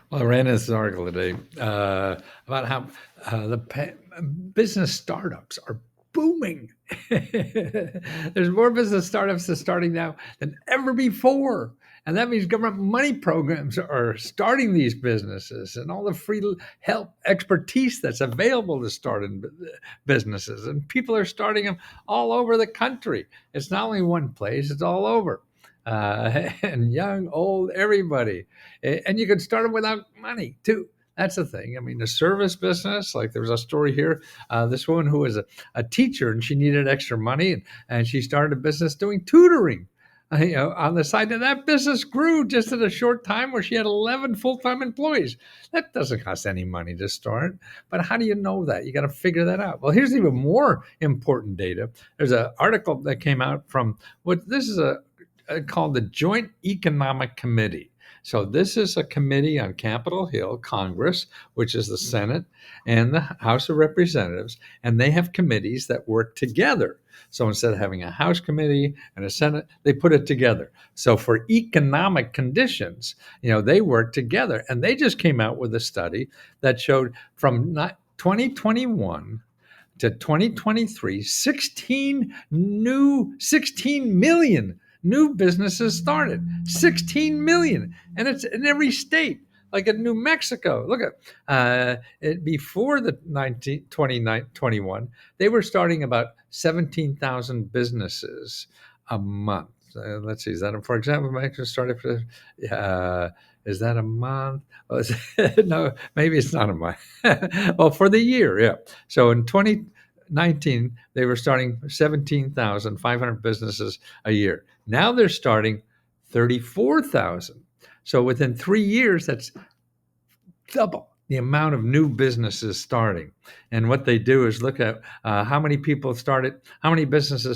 Well, I ran this article today about how business startups are booming. There's more business startups that's starting now than ever before. And that means government money programs are starting these businesses and all the free help expertise that's available to start in businesses. And people are starting them all over the country. It's not only one place, it's all over. And young, old, everybody. And you can start them without money too. That's the thing. I mean, the service business, like there was a story here, this woman who was a teacher and she needed extra money and she started a business doing tutoring. On the side of that business grew just in a short time where she had 11 full-time employees. That doesn't cost any money to start. But how do you know that? You got to figure that out. Well, here's even more important data. There's an article that came out from what this is called the Joint Economic Committee. So this is a committee on Capitol Hill, Congress, which is the Senate and the House of Representatives, and they have committees that work together. So instead of having a House committee and a Senate, they put it together. So for economic conditions, they work together. And they just came out with a study that showed from 2021 to 2023, 16 million new businesses started. 16 million. And it's in every state. Like in New Mexico, look at before the 2021, they were starting about 17,000 businesses a month. Let's see, is that, for example, Mexico started for, is that a month? No, maybe it's not a month. Well, for the year, yeah. So in 2019, they were starting 17,500 businesses a year. Now they're starting 34,000. So within 3 years, that's double the amount of new businesses starting. And what they do is look at how many businesses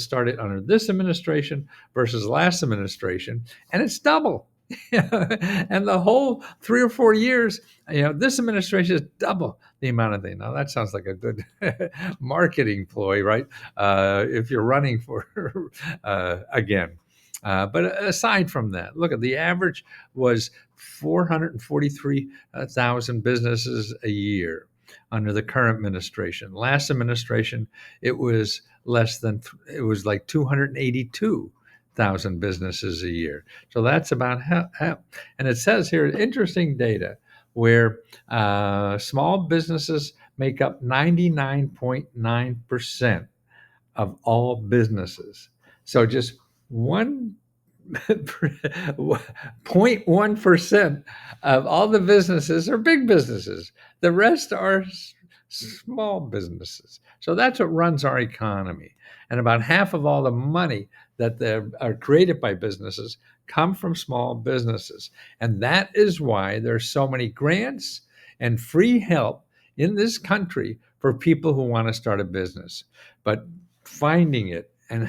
started under this administration versus last administration, and it's double. And the whole 3 or 4 years, this administration is double the amount of things. Now that sounds like a good marketing ploy, right? If you're running for again. But aside from that, look at the average was 443,000 businesses a year under the current administration. Last administration, it was like 282,000 businesses a year. So that's about how. And it says here, interesting data where small businesses make up 99.9% of all businesses. So just 0.1% of all the businesses are big businesses. The rest are small businesses. So that's what runs our economy. And about half of all the money that are created by businesses come from small businesses. And that is why there's so many grants and free help in this country for people who want to start a business. But finding it and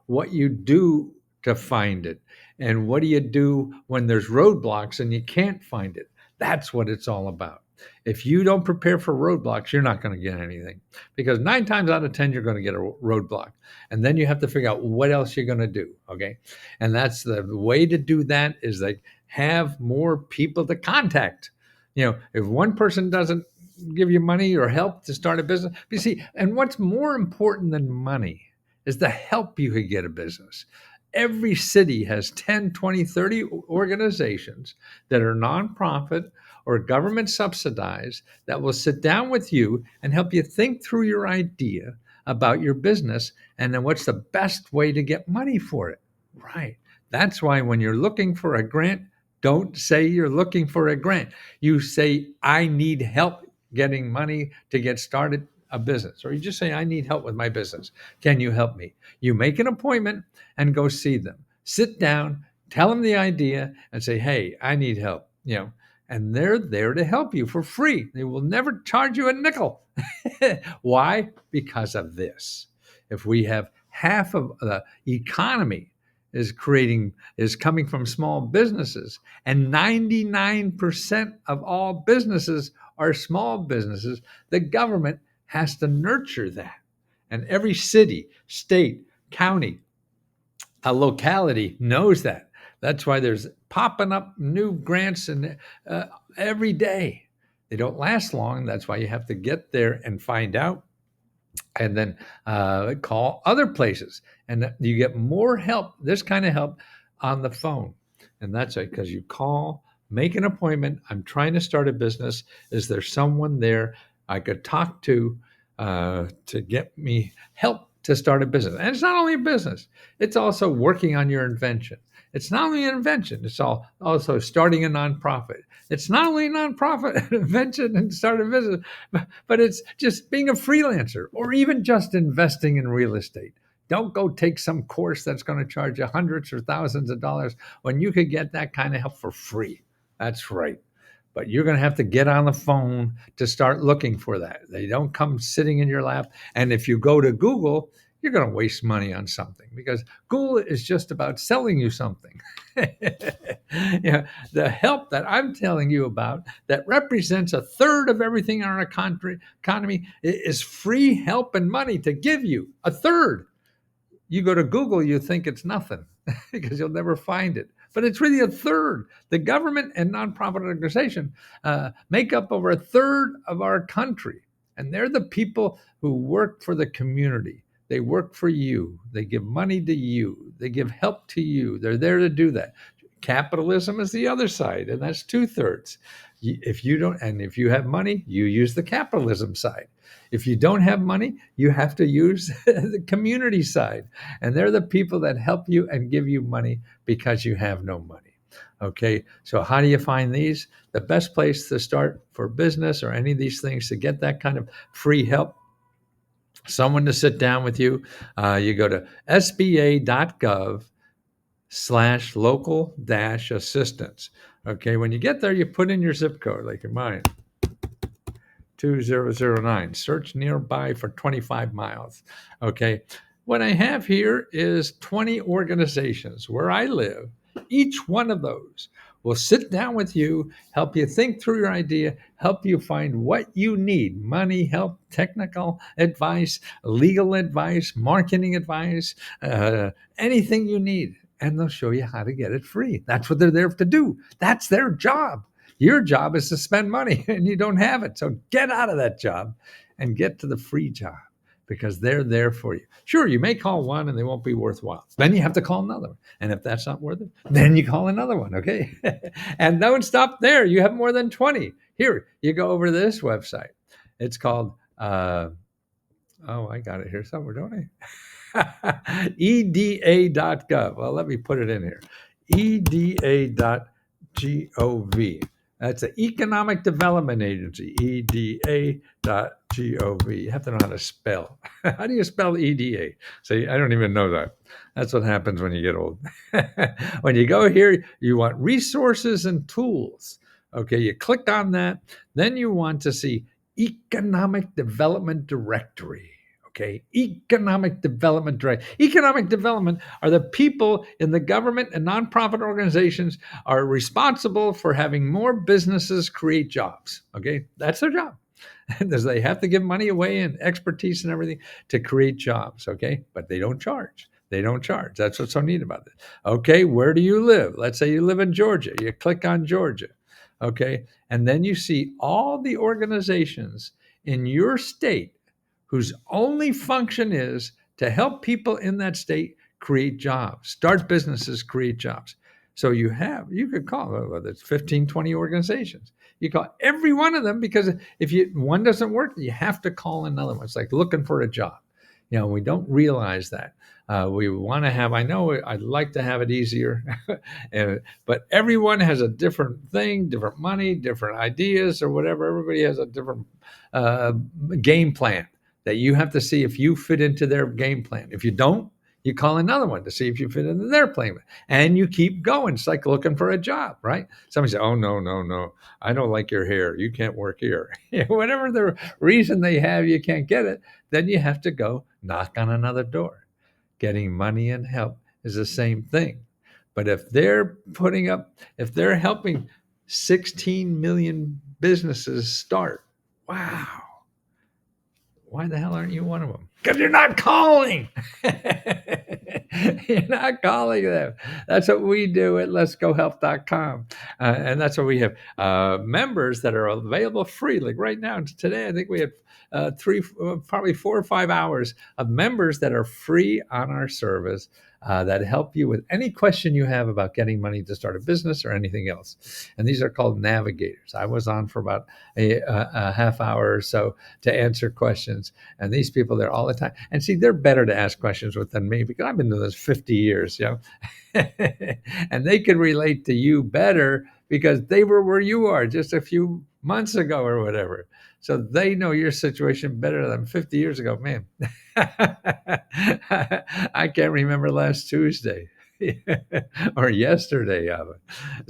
what you do to find it, and what do you do when there's roadblocks and you can't find it. That's what it's all about. If you don't prepare for roadblocks, you're not going to get anything, because 9 times out of 10 you're going to get a roadblock, and then you have to figure out what else you're going to do. Okay, and that's the way to do that, is like have more people to contact. If one person doesn't give you money or help to start a business, you see, and what's more important than money is the help you could get a business. Every city has 10, 20, 30 organizations that are nonprofit or government subsidized that will sit down with you and help you think through your idea about your business and then what's the best way to get money for it. Right. That's why when you're looking for a grant, don't say you're looking for a grant. You say, I need help getting money to get started a business, or you just say, I need help with my business. Can you help me? You make an appointment and go see them. Sit down, tell them the idea, and say, hey, I need help. And they're there to help you for free. They will never charge you a nickel. Why? Because of this. If we have half of the economy is coming from small businesses, and 99% of all businesses are small businesses, the government has to nurture that. And every city, state, county, a locality knows that. That's why there's popping up new grants and every day. They don't last long. That's why you have to get there and find out, and then call other places, and you get more help, this kind of help, on the phone. And that's right, because you call, make an appointment. I'm trying to start a business. Is there someone there I could talk to get me help to start a business? And it's not only a business, it's also working on your invention. It's not only an invention, it's also starting a nonprofit. It's not only a nonprofit, an invention and start a business, but it's just being a freelancer or even just investing in real estate. Don't go take some course that's going to charge you hundreds or thousands of dollars when you could get that kind of help for free. That's right. But you're going to have to get on the phone to start looking for that. They don't come sitting in your lap. And if you go to Google, you're going to waste money on something, because Google is just about selling you something. Yeah, the help that I'm telling you about, that represents a third of everything in our economy, is free help and money to give you. A third. You go to Google, you think it's nothing because you'll never find it. But it's really a third. The government and nonprofit organization make up over a third of our country. And they're the people who work for the community. They work for you. They give money to you. They give help to you. They're there to do that. Capitalism is the other side, and that's 2/3. If you don't, and if you have money, you use the capitalism side. If you don't have money, you have to use the community side. And they're the people that help you and give you money because you have no money. Okay, so how do you find these? The best place to start for business or any of these things to get that kind of free help, someone to sit down with you, you go to sba.gov/local-assistance. Okay, when you get there, you put in your zip code, like your mine, 2009. Search nearby for 25 miles. Okay. What I have here is 20 organizations where I live. Each one of those will sit down with you, help you think through your idea, help you find what you need: money, help, technical advice, legal advice, marketing advice, anything you need. And they'll show you how to get it free. That's what they're there to do. That's their job. Your job is to spend money and you don't have it. So get out of that job and get to the free job, because they're there for you. Sure, you may call one and they won't be worthwhile. Then you have to call another one. And if that's not worth it, then you call another one, okay? And don't stop there. You have more than 20. Here, you go over to this website. It's called, I got it here somewhere, don't I? EDA.gov. Well, let me put it in here. EDA.gov. That's the Economic Development Agency, EDA.gov. You have to know how to spell. How do you spell EDA? See, I don't even know that. That's what happens when you get old. When you go here, you want resources and tools. Okay, you click on that. Then you want to see Economic Development Directory. Okay, Economic Development Directory. Economic development are the people in the government and nonprofit organizations are responsible for having more businesses create jobs. Okay, that's their job. They have to give money away and expertise and everything to create jobs. Okay, but they don't charge. They don't charge. That's what's so neat about it. Okay, where do you live? Let's say you live in Georgia. You click on Georgia. Okay, and then you see all the organizations in your state whose only function is to help people in that state create jobs, start businesses, create jobs. So you could call, whether it's 15, 20 organizations. You call every one of them, because if one doesn't work, you have to call another one. It's like looking for a job. We don't realize that. We want to have, I know I'd like to have it easier, but everyone has a different thing, different money, different ideas or whatever. Everybody has a different game plan that you have to see if you fit into their game plan. If you don't, you call another one to see if you fit into their plan. And you keep going. It's like looking for a job, right? Somebody say, oh, no, I don't like your hair. You can't work here. Whatever the reason they have, you can't get it. Then you have to go knock on another door. Getting money and help is the same thing. But if they're helping 16 million businesses start, wow. Why the hell aren't you one of them? Because you're not calling. You're not calling them. That's what we do at letsgohelp.com. And that's what we have members that are available free. Like right now, today, I think we have probably 4 or 5 hours of members that are free on our service that help you with any question you have about getting money to start a business or anything else. And these are called navigators. I was on for about a half hour or so to answer questions. And these people there all the time. And see, they're better to ask questions with than me because I've been doing this 50 years, and they can relate to you better because they were where you are just a few months ago or whatever. So they know your situation better than 50 years ago. Man, I can't remember last Tuesday or yesterday of it.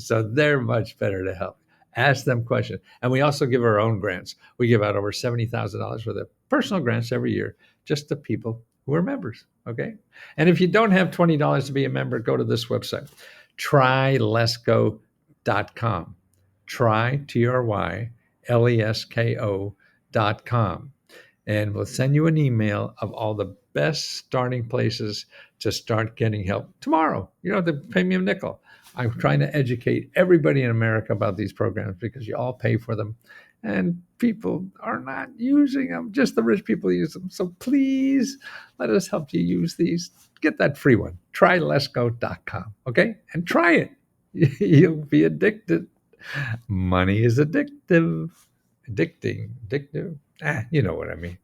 So they're much better to help. Ask them questions. And we also give our own grants. We give out over $70,000 worth of personal grants every year just to people who are members. Okay. And if you don't have $20 to be a member, go to this website, trylesko.com. Try, TRYLESKO.com. And we'll send you an email of all the best starting places to start getting help tomorrow. You don't have to pay me a nickel. I'm trying to educate everybody in America about these programs because you all pay for them and people are not using them. Just the rich people use them. So please let us help you use these. Get that free one. Trylesko.com. Okay? And try it. You'll be addicted. Money is addictive. Addicting. Addictive. You know what I mean.